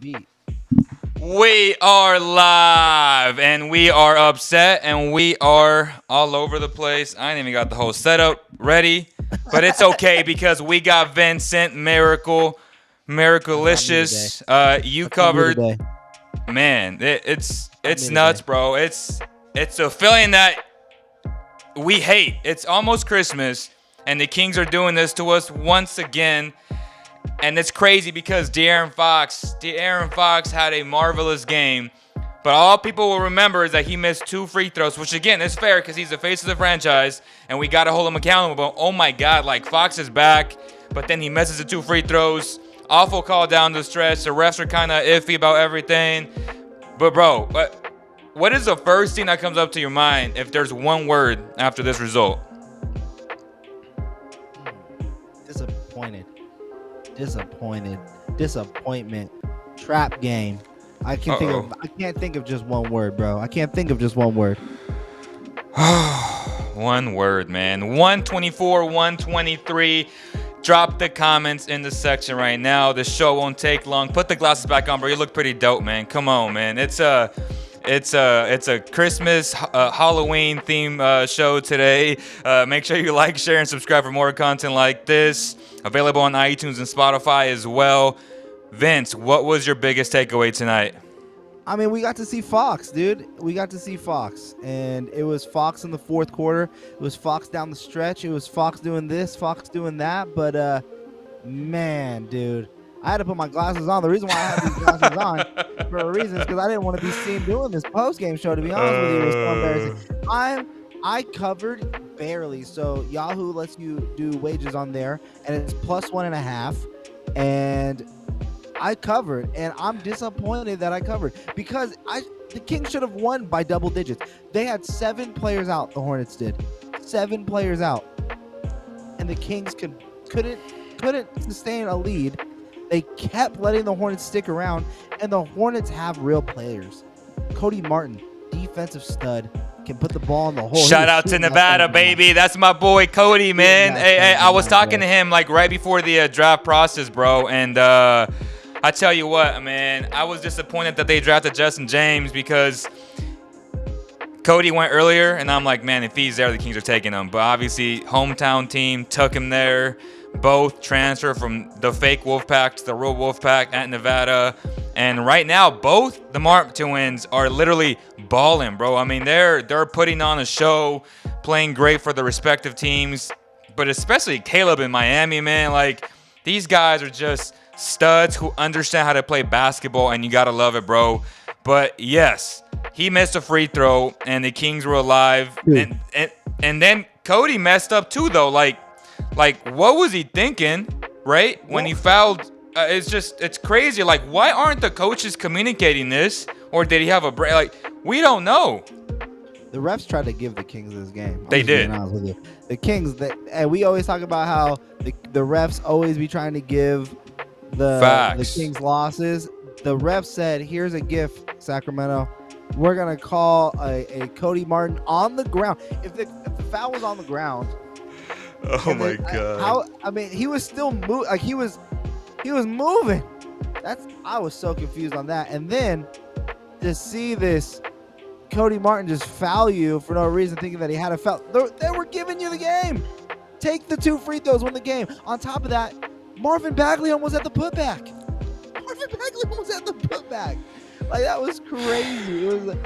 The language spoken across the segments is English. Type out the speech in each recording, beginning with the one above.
beat. We are live and we are upset and we are all over the place. I ain't even got the whole setup ready, but it's okay because we got Vincent Miracle, Miracleicious. You covered, Today. man. It's me nuts, today. bro. It's a feeling that we hate. It's almost Christmas, and the Kings are doing this to us once again. And it's crazy because Daeron Fox had a marvelous game. But all people will remember is that he missed 2 free throws, which again is fair because he's the face of the franchise and we got to hold him accountable. But oh my God, like Fox is back, but then he misses the 2 free throws. Awful call down the stretch. The refs are kind of iffy about everything. But bro, what is the first thing that comes up to your mind if there's one word after this result? Disappointment, trap game. I can't think of just one word, bro. I can't think of just one word. One word, man. 124, 123. Drop the comments in the section right now. The show won't take long. Put the glasses back on, bro. You look pretty dope, man. Come on, man. It's a Christmas, Halloween theme show today. Make sure you like, share, and subscribe for more content like this. Available on iTunes and Spotify as well. Vince, what was your biggest takeaway tonight? I mean, we got to see Fox, dude. We got to see Fox, and it was Fox in the fourth quarter. It was Fox down the stretch. It was Fox doing this, Fox doing that. But man, dude, I had to put my glasses on. The reason why I had these glasses on for a reason is because I didn't want to be seen doing this post-game show, to be honest with you. It was so embarrassing. I covered barely. So Yahoo lets you do wages on there, and it's plus 1.5. And I covered, and I'm disappointed that I covered because the Kings should have won by double digits. They had 7 players out. The Hornets did 7 players out, and the Kings couldn't sustain a lead. They kept letting the Hornets stick around, and the Hornets have real players. Cody Martin, defensive stud, can put the ball in the hole. Shout out to Nevada, baby. That's my boy Cody, man. Hey, I was talking to him like right before the draft process, bro, and I tell you what, man, I was disappointed that they drafted Justin James because Cody went earlier, and I'm like, man, if he's there, the Kings are taking him. But obviously, hometown team took him there. Both transfer from the fake Wolfpack to the real Wolfpack at Nevada. And right now, both the Mark twins are literally balling, bro. I mean, they're putting on a show, playing great for the respective teams. But especially Caleb in Miami, man. Like, these guys are just studs who understand how to play basketball, and you got to love it, bro. But, yes, he missed a free throw, and the Kings were alive. And then Cody messed up, too, though. Like, what was he thinking, right? When he fouled, it's crazy. Like, why aren't the coaches communicating this? Or did he have a break? Like, we don't know. The refs tried to give the Kings this game. They did. The Kings, and we always talk about how the refs always be trying to give the Kings losses. The refs said, here's a gift, Sacramento. We're going to call a Cody Martin on the ground. If the foul was on the ground, oh my God! I mean, he was still moving. Like he was moving. I was so confused on that. And then to see this Cody Martin just foul you for no reason, thinking that he had a foul. They were giving you the game. Take the 2 free throws, win the game. On top of that, Marvin Bagley almost at the putback. Like, that was crazy. It was.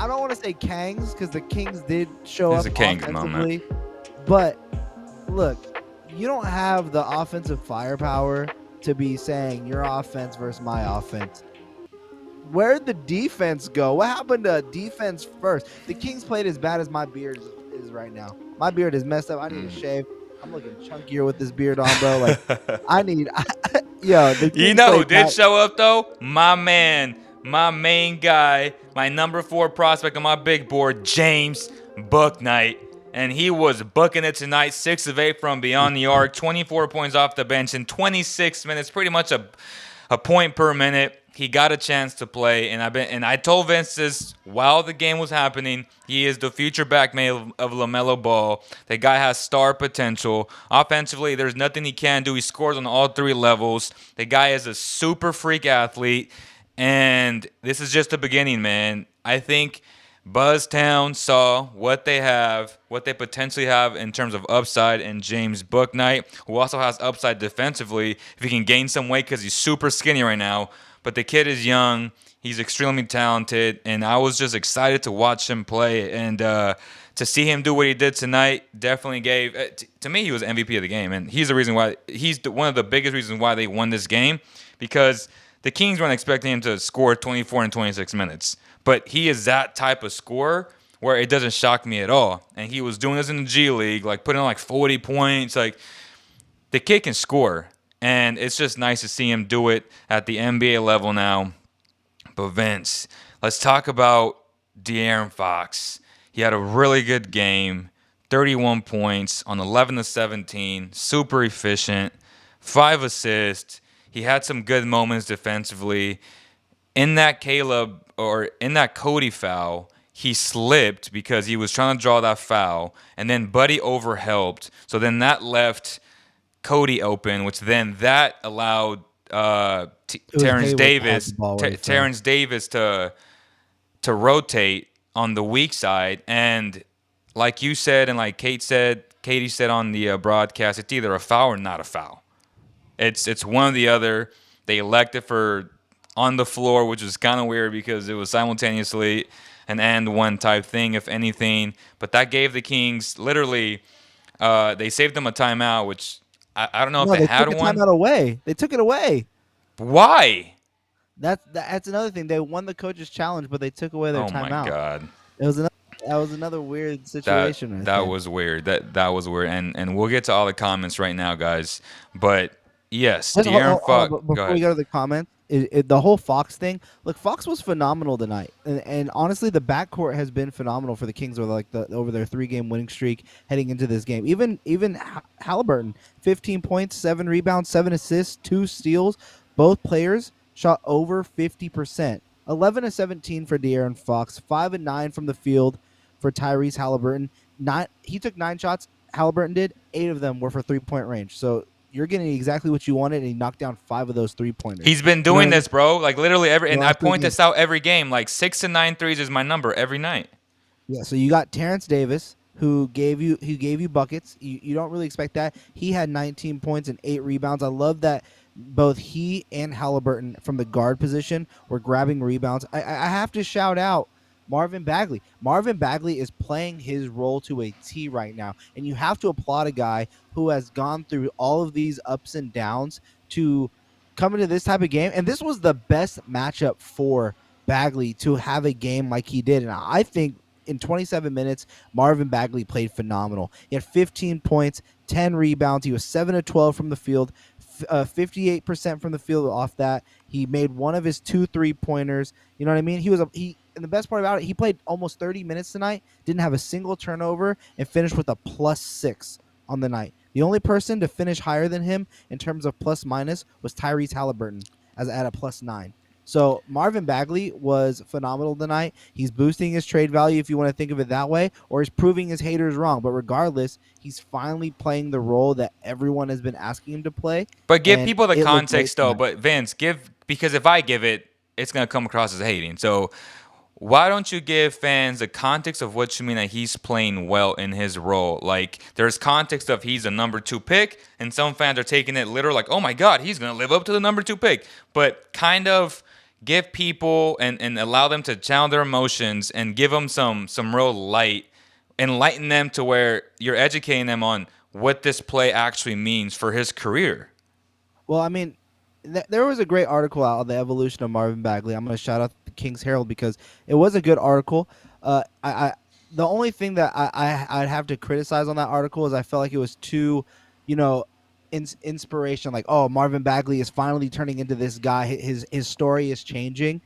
I don't want to say Kangs because the Kings did show up offensively. But look, you don't have the offensive firepower to be saying your offense versus my offense. Where'd the defense go? What happened to defense first? The Kings played as bad as my beard is right now. My beard is messed up. I need to shave. I'm looking chunkier with this beard on, bro. Like, I need. Who did show up though? My man, my main guy, my number 4 prospect on my big board, James Bouknight. And he was booking it tonight, 6 of 8 from beyond the arc, 24 points off the bench in 26 minutes, pretty much a point per minute. he got a chance to play, and I told Vince this while the game was happening. He is the future backman of LaMelo Ball. The guy has star potential. Offensively, there's nothing he can do. He scores on all three levels. The guy is a super freak athlete, and this is just the beginning, man. I think Buzztown saw what they potentially have in terms of upside in James Bouknight, who also has upside defensively if he can gain some weight because he's super skinny right now. But the kid is young. He's extremely talented, and I was just excited to watch him play. And to see him do what he did tonight definitely gave to me, he was MVP of the game, and he's the reason why one of the biggest reasons why they won this game, because the Kings weren't expecting him to score 24 in 26 minutes. But he is that type of scorer where it doesn't shock me at all. And he was doing this in the G League, like putting on like 40 points. Like, the kid can score. And it's just nice to see him do it at the NBA level now. But Vince, let's talk about De'Aaron Fox. He had a really good game, 31 points on 11 to 17, super efficient, 5 assists. He had some good moments defensively. In that Cody foul, he slipped because he was trying to draw that foul, and then Buddy overhelped. So then that left Cody open, which then that allowed Terence Davis to rotate on the weak side. And like you said, and like Katie said on the broadcast, it's either a foul or not a foul. It's one or the other. They elected for on the floor, which was kind of weird because it was simultaneously an and one type thing, if anything. But that gave the Kings literally, they saved them a timeout, which I don't know if they had one. They took a timeout away. They took it away. Why? That's another thing. They won the coach's challenge, but they took away their timeout. Oh my God. That was another weird situation. That was weird. That was weird. And we'll get to all the comments right now, guys. But yes, De'Aaron Fox. Before we go to the comments, the whole Fox thing. Look, Fox was phenomenal tonight, and honestly, the backcourt has been phenomenal for the Kings over over their 3-game winning streak heading into this game. Even Halliburton, 15 points, 7 rebounds, 7 assists, 2 steals. Both players shot over 50%. 11 of 17 for De'Aaron Fox, 5 of 9 from the field for Tyrese Halliburton. He took 9 shots. Halliburton did. 8 of them were for 3-point range. So you're getting exactly what you wanted, and he knocked down 5 of those 3-pointers. He's been doing this, bro. Like literally and I point this out every game. Like 6 to 9 threes is my number every night. Yeah. So you got Terence Davis, who gave you buckets. You don't really expect that. He had 19 points and 8 rebounds. I love that both he and Halliburton from the guard position were grabbing rebounds. I have to shout out Marvin Bagley. Marvin Bagley is playing his role to a T right now, and you have to applaud a guy who has gone through all of these ups and downs to come into this type of game. And this was the best matchup for Bagley to have a game like he did. And I think in 27 minutes, Marvin Bagley played phenomenal. He had 15 points, 10 rebounds. He was 7 of 12 from the field, 58% from the field off that. He made one of his 2 3-pointers. You know what I mean? And the best part about it, he played almost 30 minutes tonight, didn't have a single turnover, and finished with a +6 on the night. The only person to finish higher than him in terms of plus minus was Tyrese Halliburton at a +9. So Marvin Bagley was phenomenal tonight. He's boosting his trade value, if you want to think of it that way, or he's proving his haters wrong. But regardless, he's finally playing the role that everyone has been asking him to play. But give people the context, though. But Vince, because if I give it, it's going to come across as hating. So why don't you give fans the context of what you mean that he's playing well in his role? Like, there's context of he's a number 2 pick, and some fans are taking it literal, like, oh my God, he's going to live up to the number 2 pick. But kind of give people and allow them to channel their emotions and give them some real light, enlighten them to where you're educating them on what this play actually means for his career. Well, I mean, there was a great article out on the evolution of Marvin Bagley. I'm going to shout out the Kings Herald because it was a good article. The only thing that I'd have to criticize on that article is I felt like it was too, inspiration. Like, oh, Marvin Bagley is finally turning into this guy. His story is changing.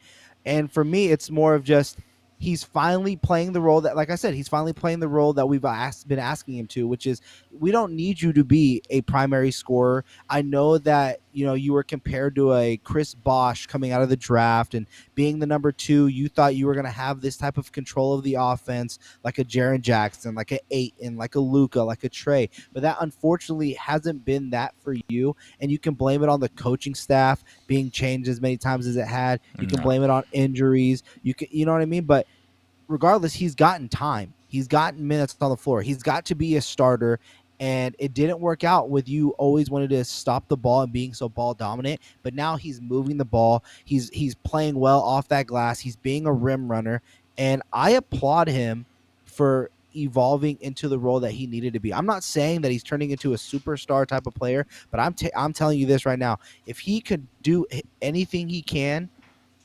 And for me, it's more of just he's finally playing the role that, like I said, he's finally playing the role that we've been asking him to, which is we don't need you to be a primary scorer. I know that you were compared to a Chris Bosh coming out of the draft and being the number 2. You thought you were going to have this type of control of the offense, like a Jaren Jackson, like a Ayton, like a Luka, like a Trey. But that unfortunately hasn't been that for you. And you can blame it on the coaching staff being changed as many times as it had. You can No. blame it on injuries. You know what I mean? But regardless, he's gotten time. He's gotten minutes on the floor. He's got to be a starter. And it didn't work out with you always wanted to stop the ball and being so ball dominant. But now he's moving the ball. He's playing well off that glass. He's being a rim runner. And I applaud him for evolving into the role that he needed to be. I'm not saying that he's turning into a superstar type of player, but I'm telling you this right now. If he could do anything he can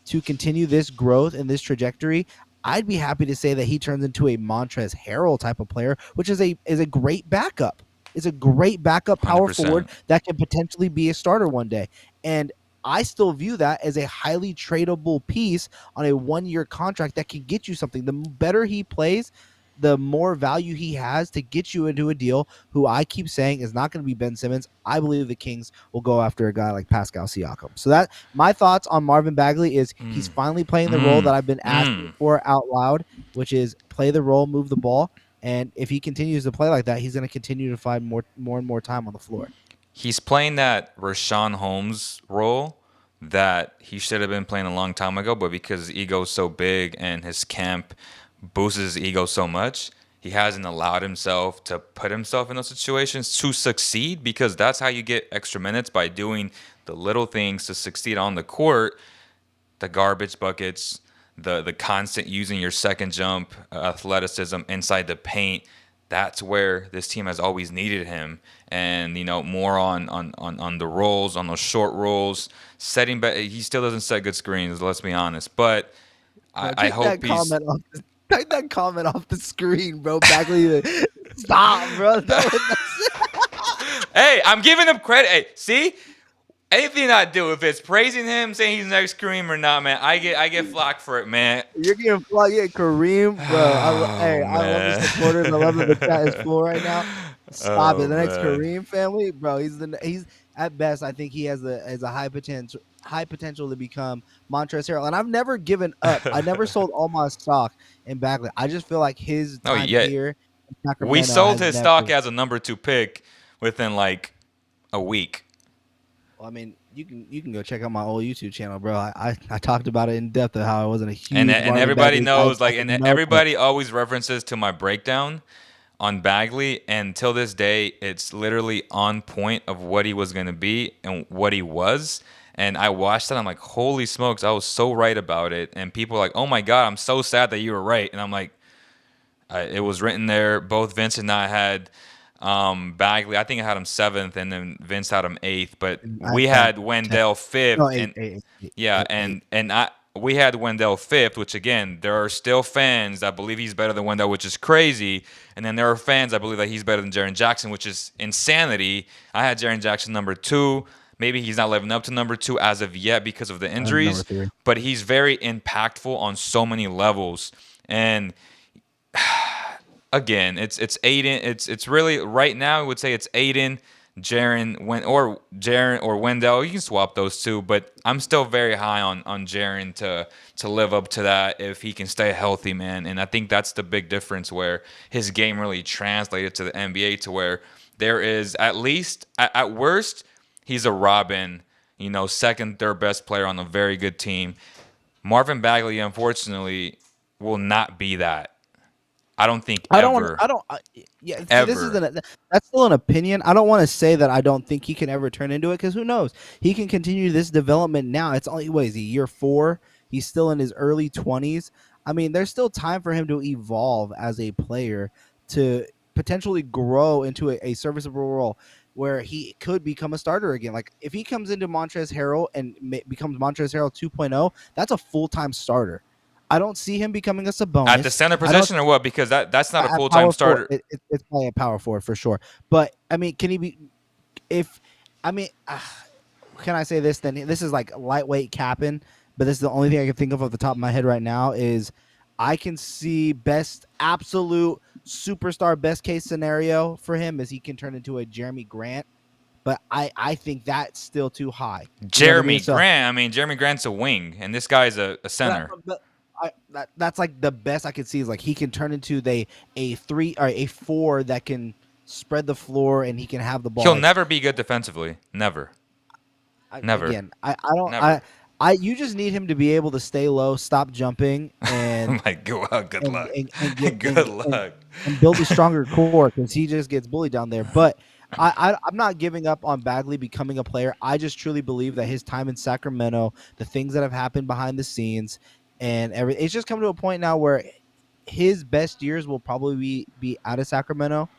to continue this growth and this trajectory, I'd be happy to say that he turns into a Montrezl Harrell type of player, which is a great backup. It's a great backup power 100%. forward that can potentially be a starter one day. And I still view that as a highly tradable piece on a 1-year contract that can get you something. The better he plays, the more value he has to get you into a deal who I keep saying is not going to be Ben Simmons. I believe the Kings will go after a guy like Pascal Siakam. So that my thoughts on Marvin Bagley is he's finally playing the role that I've been asking for out loud, which is play the role, move the ball. And if he continues to play like that, he's going to continue to find more and more time on the floor. He's playing that Rashawn Holmes role that he should have been playing a long time ago, but because his ego is so big and his camp boosts his ego so much, he hasn't allowed himself to put himself in those situations to succeed, because that's how you get extra minutes, by doing the little things to succeed on the court, the garbage buckets, the constant using your second jump, athleticism inside the paint. That's where this team has always needed him. And, more on the rolls, on those short rolls, setting back. He still doesn't set good screens, let's be honest. But I hope he's... Take that comment off the screen, bro. Bagley, stop, bro. Hey, I'm giving him credit. Hey, see? Anything I do, if it's praising him, saying he's next Kareem or not, man, I get flack for it, man. You're getting flack, Kareem, bro. I love the supporters. I love that the chat is full right now. Stop it. The next Kareem family, bro. He's at best. I think he has a high potential to become Montrezl Harrell. And I've never given up. I never sold all my stock in Bagley. I just feel like his time here in Sacramento, we sold his stock as a number 2 pick within like a week. Well, I mean, you can go check out my old YouTube channel, bro. I talked about it in depth of how I wasn't a huge and everybody knows, like, and everybody always references to my breakdown on Bagley, and till this day, it's literally on point of what he was going to be and what he was. And I watched it, I'm like, holy smokes, I was so right about it. And people are like, oh my God, I'm so sad that you were right. And I'm like, it was written there. Both Vince and I had Bagley. I think I had him 7th, and then Vince had him 8th. But we had Wendell 5th. No, We had Wendell 5th, which, again, there are still fans that believe he's better than Wendell, which is crazy. And then there are fans that believe that he's better than Jaren Jackson, which is insanity. I had Jaren Jackson number 2. Maybe he's not living up to number 2 as of yet because of the injuries, but he's very impactful on so many levels. And again, it's Aiden. It's really right now, I would say it's Aiden, Jaren, or Wendell. You can swap those two, but I'm still very high on Jaren to live up to that if he can stay healthy, man. And I think that's the big difference, where his game really translated to the NBA, to where there is, at least at worst, he's a Robin, second, third best player on a very good team. Marvin Bagley, unfortunately, will not be that. I don't think ever. That's still an opinion. I don't want to say that I don't think he can ever turn into it, because who knows? He can continue this development now. It's only, is he year 4? He's still in his early 20s. I mean, there's still time for him to evolve as a player, to potentially grow into a serviceable role where he could become a starter again. Like, if he comes into Montrezl Harrell and becomes Montrezl Harrell 2.0, that's a full-time starter. I don't see him becoming a Sabonis. At the center position or what? Because that's not a full-time starter. It's probably a power forward for sure. But, I mean, can he be – can I say this then? This is like lightweight capping, but this is the only thing I can think of off the top of my head right now is I can see absolute superstar best case scenario for him is he can turn into a Jeremy Grant but I think that's still too high. You know what I mean? Jeremy So Grant. I mean, Jeremy Grant's a wing, and this guy's a center. that's like the best I could see is like he can turn into a 3 or a 4 that can spread the floor and he can have the ball. He'll Like, never be good defensively. Never. Never. again, I don't Never. you just need him to be able to stay low, stop jumping, and My God, good luck. good luck. And build a stronger core because he just gets bullied down there. But I'm not giving up on Bagley becoming a player. I just truly believe that his time in Sacramento, the things that have happened behind the scenes, and everything, it's just come to a point now where his best years will probably be out of Sacramento.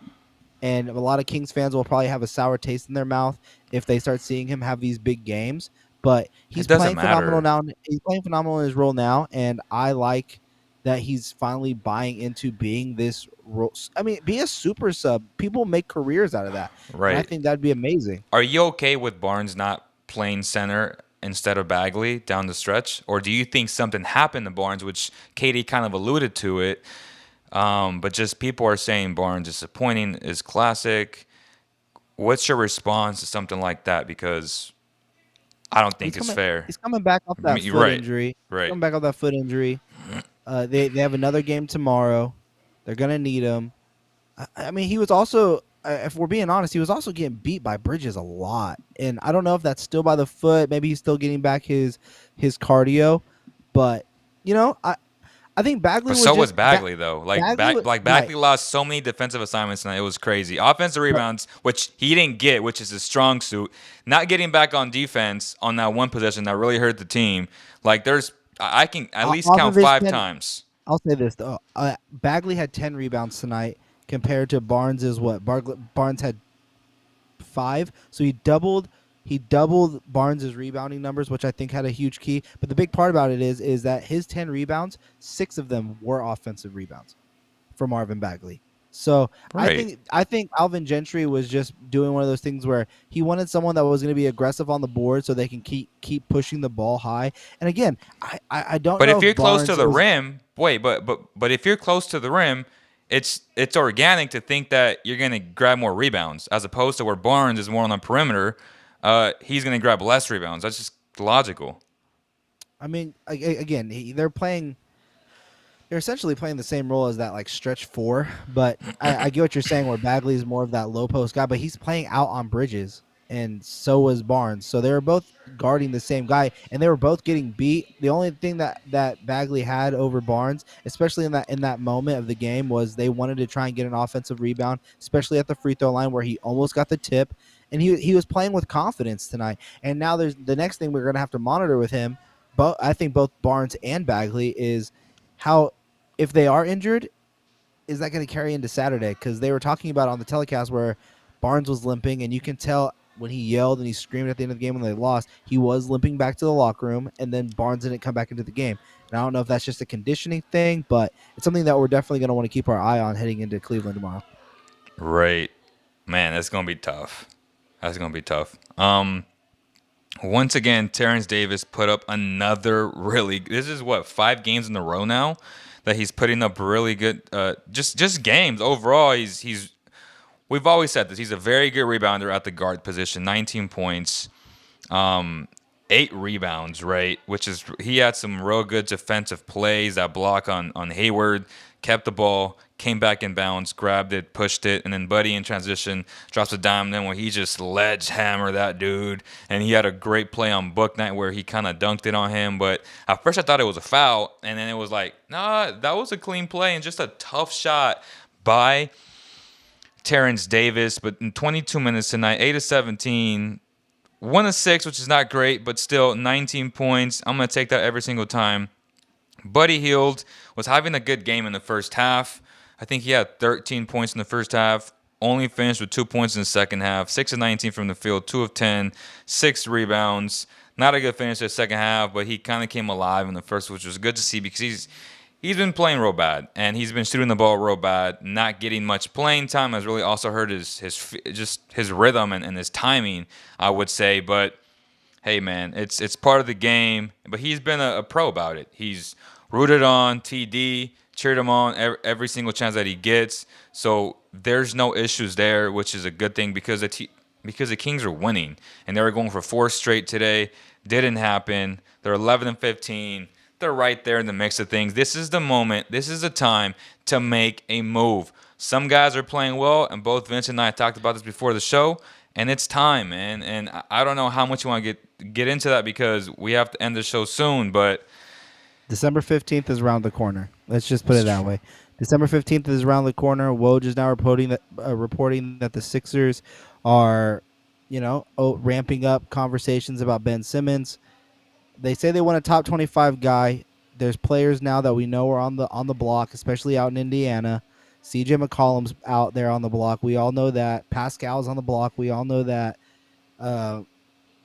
And a lot of Kings fans will probably have a sour taste in their mouth if they start seeing him have these big games. But he's playing phenomenal now. He's playing phenomenal in his role now, and I like that he's finally buying into being this role. I mean, be a super sub. People make careers out of that. Right. And I think that'd be amazing. Are you okay with Barnes not playing center instead of Bagley down the stretch? Or do you think something happened to Barnes, which Katie kind of alluded to it, but just people are saying Barnes disappointing is classic. What's your response to something like that? Because I don't think it's fair. He's coming back off that foot injury. Right. Coming back off that foot injury. They have another game tomorrow. They're gonna need him. I mean, he was also, if we're being honest, he was also getting beat by Bridges a lot, and I don't know if that's still by the foot. Maybe he's still getting back his cardio, but I think Bagley. But was Bagley though. Bagley right. lost so many defensive assignments tonight. It was crazy. Offensive rebounds, which he didn't get, which is his strong suit. Not getting back on defense on that one possession that really hurt the team. I can at least count 5 times. I'll say this though: Bagley had 10 rebounds tonight compared to Barnes' what? Barnes had 5, so he doubled Barnes' rebounding numbers, which I think had a huge key. But the big part about it is that his 10 rebounds, 6 of them were offensive rebounds for Marvin Bagley. So right. I think Alvin Gentry was just doing one of those things where he wanted someone that was going to be aggressive on the board so they can keep pushing the ball high. And again, I don't. But know if you're close to the rim, but if you're close to the rim, it's organic to think that you're going to grab more rebounds as opposed to where Barnes is more on the perimeter. He's going to grab less rebounds. That's just logical. I mean, again, they're essentially playing the same role as that stretch 4, but I get what you're saying where Bagley is more of that low post guy, but he's playing out on Bridges, and so was Barnes. So they were both guarding the same guy, and they were both getting beat. The only thing that Bagley had over Barnes, especially in that moment of the game, was they wanted to try and get an offensive rebound, especially at the free throw line where he almost got the tip. And he was playing with confidence tonight. And now there's the next thing we're going to have to monitor with him, but I think both Barnes and Bagley, is how, if they are injured, is that going to carry into Saturday? Because they were talking about on the telecast where Barnes was limping, and you can tell when he yelled and he screamed at the end of the game when they lost, he was limping back to the locker room, and then Barnes didn't come back into the game. And I don't know if that's just a conditioning thing, but it's something that we're definitely going to want to keep our eye on heading into Cleveland tomorrow. Right. Man, that's going to be tough. That's going to be tough. Once again, Terence Davis put up another this is 5 games in a row now that he's putting up really good, just games. Overall, we've always said this. He's a very good rebounder at the guard position, 19 points, 8 rebounds, right? He had some real good defensive plays, that block on Hayward, kept the ball, came back in bounds, grabbed it, pushed it, and then Buddy in transition drops a dime. Then when he just ledge hammer that dude, and he had a great play on Bouknight where he kind of dunked it on him. But at first I thought it was a foul, and then it was like, nah, that was a clean play and just a tough shot by Terence Davis. But in 22 minutes tonight, 8 of 17, 1 of 6, which is not great, but still 19 points. I'm going to take that every single time. Buddy Hield was having a good game in the first half. I think he had 13 points in the first half, only finished with 2 points in the second half, 6 of 19 from the field, 2 of 10, 6 rebounds. Not a good finish in the second half, but he kind of came alive in the first, which was good to see because he's been playing real bad, and he's been shooting the ball real bad. Not getting much playing time has really also hurt his rhythm and his timing, I would say. But hey, man, it's part of the game. But he's been a pro about it. He's rooted on TD, cheered him on every single chance that he gets. So there's no issues there, which is a good thing because because the Kings are winning, and they were going for 4 straight today. Didn't happen. They're 11-15. They're right there in the mix of things. This is the moment. This is the time to make a move. Some guys are playing well, and both Vince and I talked about this before the show, and it's time, man. And I don't know how much you want to get into that because we have to end the show soon, but December 15th is around the corner. Let's just put it that way. December 15th is around the corner. Woj is now reporting that the Sixers are, ramping up conversations about Ben Simmons. They say they want a top 25 guy. There's players now that we know are on the block, especially out in Indiana. Cj McCollum's out there on the block. We all know that. Pascal's on the block. We all know that.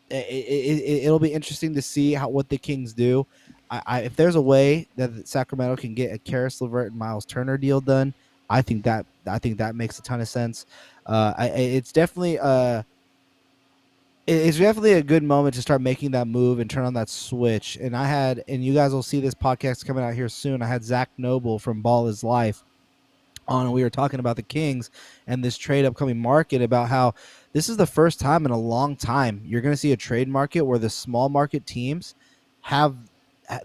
It'll be interesting to see what the Kings do. If there's a way that Sacramento can get a Karis LeVert and Miles Turner deal done, I think that makes a ton of sense. It's definitely a good moment to start making that move and turn on that switch. And you guys will see this podcast coming out here soon. I had Zach Noble from Ball Is Life on, and we were talking about the Kings and this trade upcoming market, about how this is the first time in a long time you're going to see a trade market where the small market teams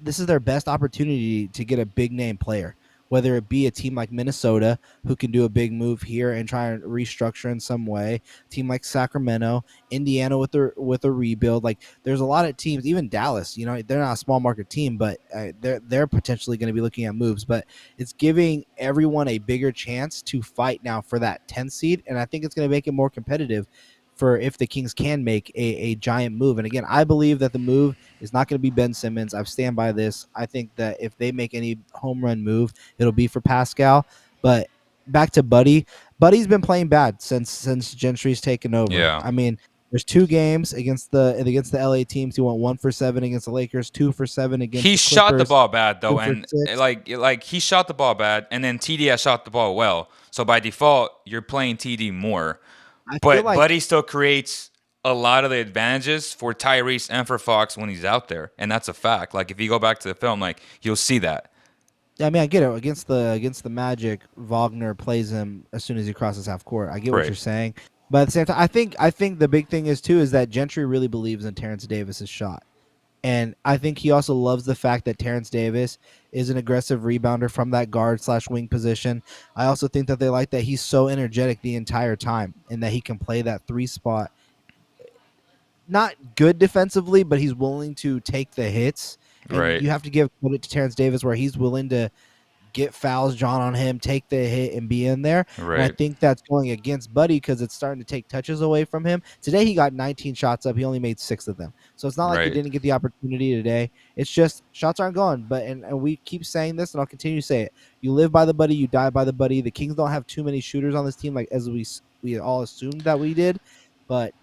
this is their best opportunity to get a big name player, whether it be a team like Minnesota who can do a big move here and try and restructure in some way, a team like Sacramento, Indiana with a rebuild. Like, there's a lot of teams, even Dallas, they're not a small market team, but they're potentially going to be looking at moves. But it's giving everyone a bigger chance to fight now for that 10th seed, and I think it's going to make it more competitive for if the Kings can make a giant move. And again, I believe that the move is not going to be Ben Simmons. I stand by this. I think that if they make any home run move, it'll be for Pascal. But back to Buddy. Buddy's been playing bad since Gentry's taken over. Yeah. I mean, there's 2 games against the LA teams. He went 1 for 7 against the Lakers, 2 for 7 against the Clippers. He shot the ball bad though, and 6. like he shot the ball bad, and then TD has shot the ball well. So by default, you're playing TD more. But Buddy still creates a lot of the advantages for Tyrese and for Fox when he's out there, and that's a fact. Like, if you go back to the film, like, you'll see that. I mean, I get it. Against the Magic, Wagner plays him as soon as he crosses half court. I get what you're saying, but at the same time, I think the big thing is that Gentry really believes in Terence Davis's shot, and I think he also loves the fact that Terence Davis is an aggressive rebounder from that guard/wing position. I also think that they like that he's so energetic the entire time and that he can play that 3 spot. Not good defensively, but he's willing to take the hits. And you have to give credit to Terence Davis where he's willing to get fouls drawn on him, take the hit, and be in there. Right. And I think that's going against Buddy because it's starting to take touches away from him. Today he got 19 shots up. He only made 6 of them. So it's not like he didn't get the opportunity today. It's just shots aren't going. But and we keep saying this, and I'll continue to say it. You live by the Buddy, you die by the Buddy. The Kings don't have too many shooters on this team, like as we all assumed that we did. But,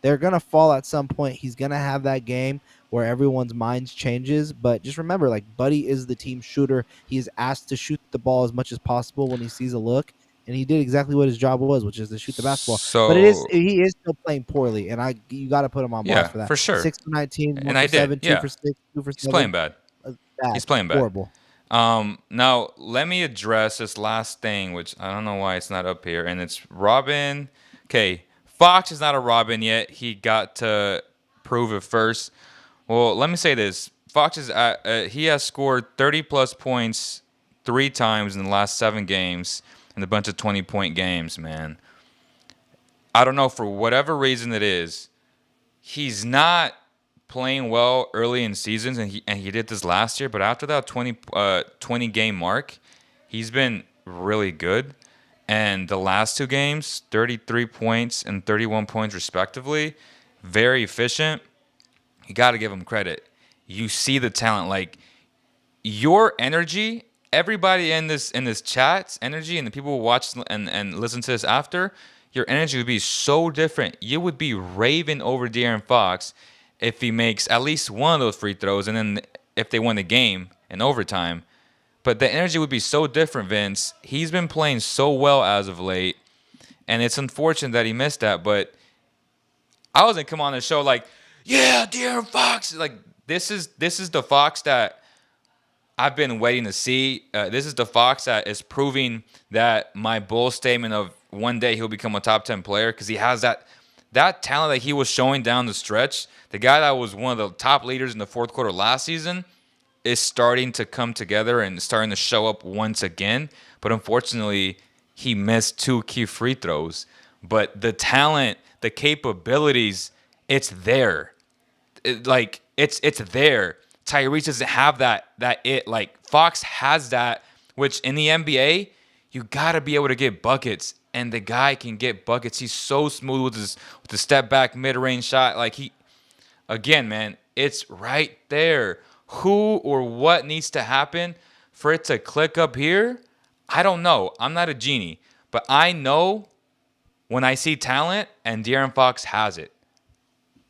they're going to fall at some point. He's going to have that game where everyone's minds changes. But just remember, like, Buddy is the team shooter. He is asked to shoot the ball as much as possible when he sees a look. And he did exactly what his job was, which is to shoot the basketball. But he is still playing poorly, and you got to put him on blast for that. For sure. 6 for 19, 1 and for 7, 2 for 6, 2 for 7. He's playing bad. He's playing bad. Horrible. Now, let me address this last thing, which I don't know why it's not up here, and it's Robin. Okay, Fox is not a Robin yet. He got to prove it first. Well, let me say this. Fox he has scored 30-plus points 3 times in the last 7 games and a bunch of 20-point games, man. I don't know, for whatever reason it is, he's not playing well early in seasons, and he did this last year, but after that 20 game mark, he's been really good. And the last 2 games, 33 points and 31 points respectively, very efficient. You got to give him credit. You see the talent, like your energy. Everybody in this chat's energy, and the people who watch and listen to this after, your energy would be so different. You would be raving over De'Aaron Fox if he makes at least one of those free throws, and then if they win the game in overtime. But the energy would be so different, Vince. He's been playing so well as of late, and it's unfortunate that he missed that. But I wasn't come on the show like, yeah, De'Aaron Fox. Like, this is the Fox that I've been waiting to see. This is the Fox that is proving that my bull statement of one day he'll become a top 10 player, because he has that talent that he was showing down the stretch, the guy that was one of the top leaders in the fourth quarter last season, is starting to come together and starting to show up once again. But unfortunately, he missed 2 key free throws. But the talent, the capabilities, it's there. It's there. Tyrese doesn't have that it. Like, Fox has that, which in the NBA, you gotta be able to get buckets, and the guy can get buckets. He's so smooth with the step back mid range shot. Like, again, man, it's right there. Who or what needs to happen for it to click up here? I don't know. I'm not a genie, but I know when I see talent, and De'Aaron Fox has it.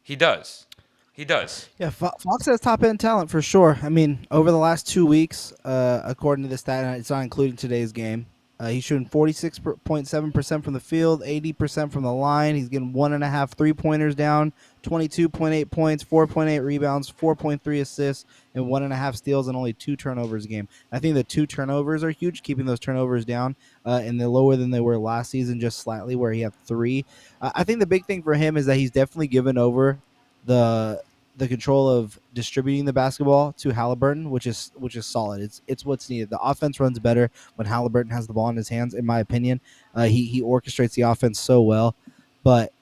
He does. He does. Yeah, Fox has top-end talent for sure. I mean, over the last 2 weeks, according to the stat, and it's not including today's game, he's shooting 46.7% from the field, 80% from the line. He's getting 1.5 three-pointers down, 22.8 points, 4.8 rebounds, 4.3 assists, and 1.5 steals and only 2 turnovers a game. I think the 2 turnovers are huge, keeping those turnovers down, and they're lower than they were last season, just slightly, where he had 3. I think the big thing for him is that he's definitely given over the control of distributing the basketball to Halliburton, which is solid. It's what's needed. The offense runs better when Halliburton has the ball in his hands, in my opinion. He orchestrates the offense so well. But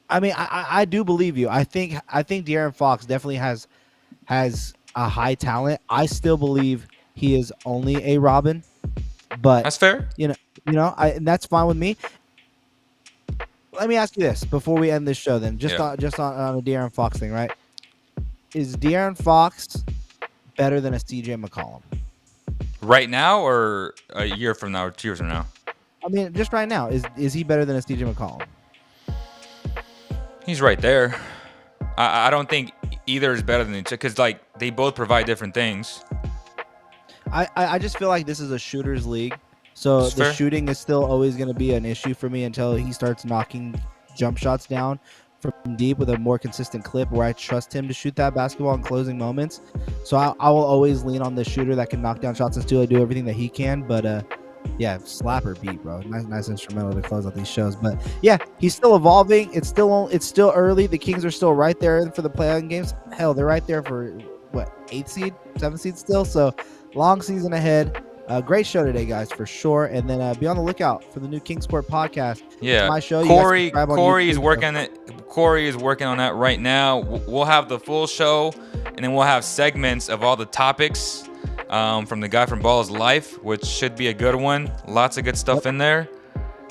I mean, I do believe you. I think De'Aaron Fox definitely has a high talent. I still believe he is only a Robin, but That's fair. And that's fine with me. Let me ask you this before we end this show, then, just on the De'Aaron Fox thing, right? Is De'Aaron Fox better than a Cj Mccollum? Right now, or a year from now, or 2 years from now? I mean, just right now, is he better than a Cj Mccollum? He's right there. I don't think either is better than each other, because like they both provide different things. I just feel like this is a shooter's league. So That's the fair. shooting is still always going to be an issue for me until he starts knocking jump shots down from deep with a more consistent clip where I trust him to shoot that basketball in closing moments. So I will always lean on the shooter that can knock down shots and still do everything that he can. But yeah, slapper beat, bro. Nice instrumental to close out these shows. But yeah, he's still evolving. It's still early. The Kings are still right there for the play-in games. Hell, they're right there for what, 8th seed, 7th seed still. So long season ahead. Great show today, guys, for sure. And then be on the lookout for the new Kings Court podcast. Yeah, it's my show. Corey is working on it. Corey is working on that right now. We'll have the full show, and then we'll have segments of all the topics from the guy from Ball's Life, which should be a good one. Lots of good stuff in there.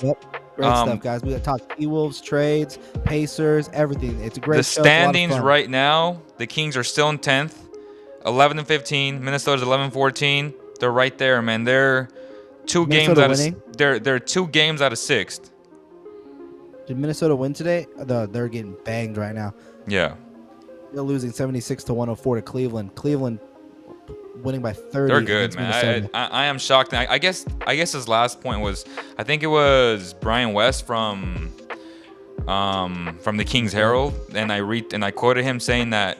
Yep. Great stuff, guys. We got to talk T-Wolves, trades, Pacers, everything. It's a great show. The standings right now, the Kings are still in 10th, 11-15. Minnesota's 11-14. They're right there, man. They're 2 games out of they're 2 games out of 6th. Did Minnesota win today? They're getting banged right now. Yeah. They're losing 76-104 to Cleveland. Cleveland winning by 30. They're good, man. I am shocked. I guess his last point was, I think it was Brian West from the Kings Herald, and I quoted him saying that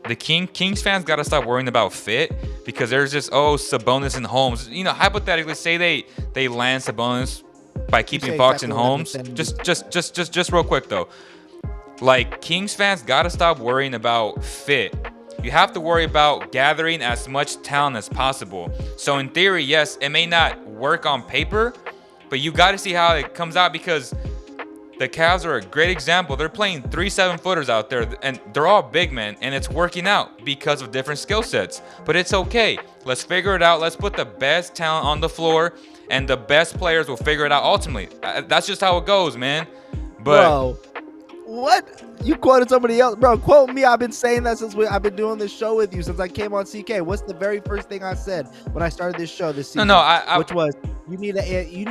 the Kings fans got to stop worrying about fit, because there's just Sabonis and Holmes. Hypothetically, say they land Sabonis by keeping Fox and Holmes. Just real quick though, like, Kings fans got to stop worrying about fit. You have to worry about gathering as much talent as possible. So in theory, yes, it may not work on paper, but you got to see how it comes out, because the Cavs are a great example. They're playing 3 7-footers out there, and they're all big men, and it's working out because of different skill sets. But it's okay. Let's figure it out. Let's put the best talent on the floor, and the best players will figure it out ultimately. That's just how it goes, man. But bro, what? You quoted somebody else. Bro, quote me. I've been saying that since I've been doing this show with you, since I came on CK. What's the very first thing I said when I started this show this season? Which was, you need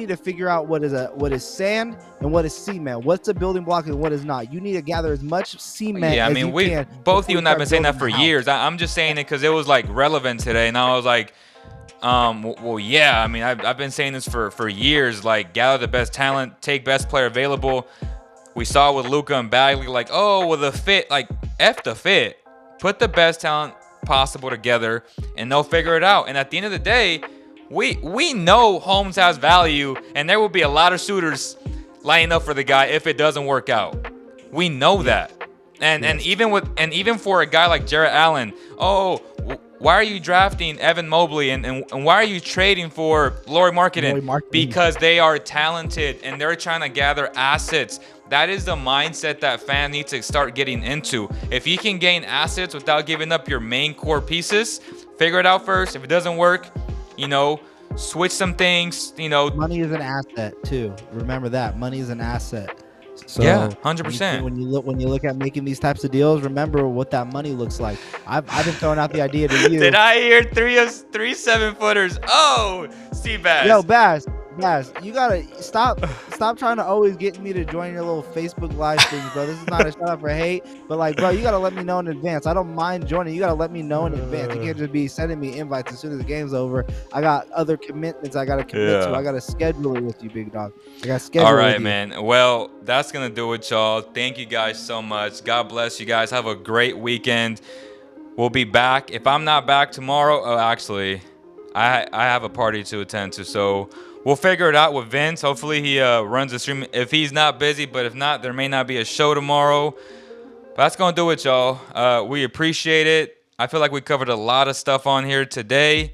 to figure out what is sand and what is cement. What's a building block and what is not. You need to gather as much cement as you can. Both you and I have been saying that for years. I'm just saying it because it was like relevant today, and I was like, well, yeah. I mean, I've been saying this for years. Like, gather the best talent, take best player available. We saw with Luka and Bagley, like, the fit, like, F the fit. Put the best talent possible together, and they'll figure it out. And at the end of the day, we know Holmes has value, and there will be a lot of shooters lining up for the guy if it doesn't work out. We know that. And even for a guy like Jarrett Allen, why are you drafting Evan Mobley and why are you trading for Lauri Markkanen? Because they are talented and they're trying to gather assets. That is the mindset that fan needs to start getting into. If you can gain assets without giving up your main core pieces, figure it out first. If it doesn't work, switch some things, Money is an asset too. Remember that. Money is an asset. So yeah, 100%. When you look at making these types of deals, remember what that money looks like. I've been throwing out the idea to you. Did I hear three 7-footers? Oh, Seabass. Yo, Bass, you gotta stop trying to always get me to join your little Facebook live things, bro. This is not a shut up for hate, but like, bro, you gotta let me know in advance. I don't mind joining. You gotta let me know in advance. You can't just be sending me invites as soon as the game's over. I got other commitments I gotta commit to. I gotta schedule it with you, big dog. I gotta schedule. All right, man. Well, that's gonna do it, y'all. Thank you guys so much. God bless you guys. Have a great weekend. We'll be back. If I'm not back tomorrow, actually, I have a party to attend to, so we'll figure it out with Vince. Hopefully he runs the stream if he's not busy, but if not, there may not be a show tomorrow. But that's going to do it, y'all. We appreciate it. I feel like we covered a lot of stuff on here today.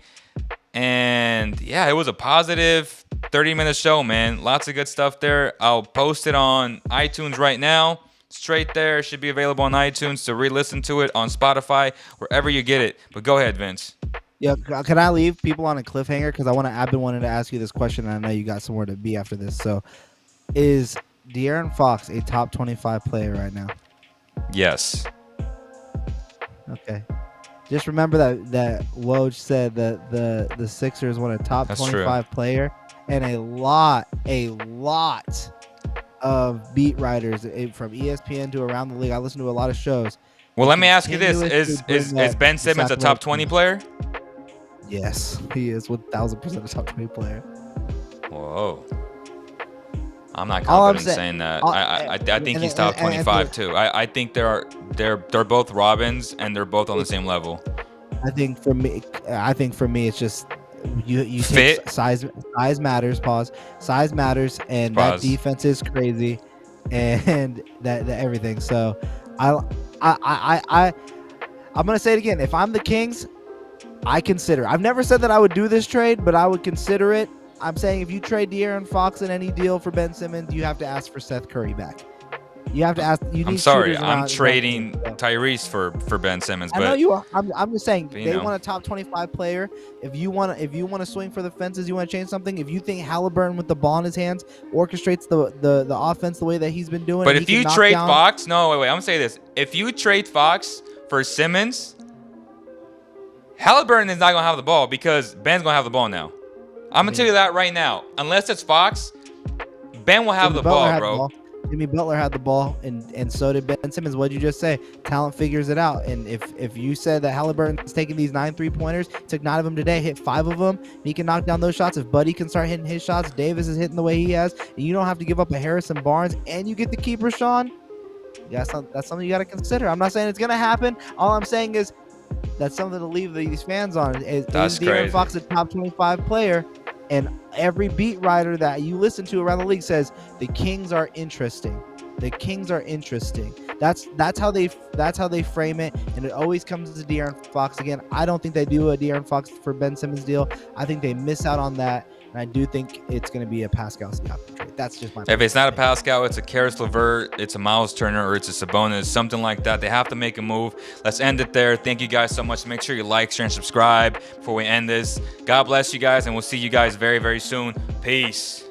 And, yeah, it was a positive 30-minute show, man. Lots of good stuff there. I'll post it on iTunes right now. Straight there. It should be available on iTunes to re-listen to it on Spotify, wherever you get it. But go ahead, Vince. Yeah, can I leave people on a cliffhanger? Because I've been wanting to ask you this question, and I know you got somewhere to be after this. So, is De'Aaron Fox a top 25 player right now? Yes. Okay. Just remember that Woj said that the Sixers want a top 25 player, and a lot of beat writers from ESPN to around the league. I listen to a lot of shows. Well, let me ask you this: Is Ben Simmons a top 20 player? Yes, he is 1,000% a top 20 player. Whoa. I'm not confident in saying that. I think he's top 25 too. I think they're both Robins and they're both on the same level. I think for me it's just you fit. Take size matters. Pause. Size matters, and that defense is crazy, and that everything. So I'm gonna say it again. If I'm the Kings, I consider. I've never said that I would do this trade, but I would consider it. I'm saying if you trade De'Aaron Fox in any deal for Ben Simmons, you have to ask for Seth Curry back. You have to ask. I'm sorry. I'm trading Tyrese for Ben Simmons. But I know you are. I'm just saying they want a top 25 player. If you want to swing for the fences, you want to change something. If you think Halliburton with the ball in his hands orchestrates the offense the way that he's been doing. But if you trade Fox, no, wait. I'm gonna say this. If you trade Fox for Simmons, Halliburton is not going to have the ball because Ben's going to have the ball now. I'm going to tell you that right now. Unless it's Fox, Ben will have the ball, bro. Jimmy Butler had the ball, and so did Ben Simmons. What'd you just say? Talent figures it out. And if you said that Halliburton's taking these 9 3-pointers, took 9 of them today, hit 5 of them, he can knock down those shots. If Buddy can start hitting his shots, Davis is hitting the way he has, and you don't have to give up a Harrison Barnes, and you get to keep Rashawn. Yeah, that's something you got to consider. I'm not saying it's going to happen. All I'm saying is that's something to leave these fans on. Is De'Aaron Fox a top 25 player? And every beat writer that you listen to around the league says the Kings are interesting. The Kings are interesting. That's how they frame it, and it always comes to De'Aaron Fox again. I don't think they do a De'Aaron Fox for Ben Simmons deal. I think they miss out on that, and I do think it's going to be a Pascal Siakam trade. That's just my. If it's not a Pascal, it's a Karis LeVert, it's a Miles Turner, or it's a Sabonis, something like that. They have to make a move. Let's end it there. Thank you guys so much. Make sure you like, share, and subscribe before we end this. God bless you guys, and we'll see you guys very, very soon. Peace.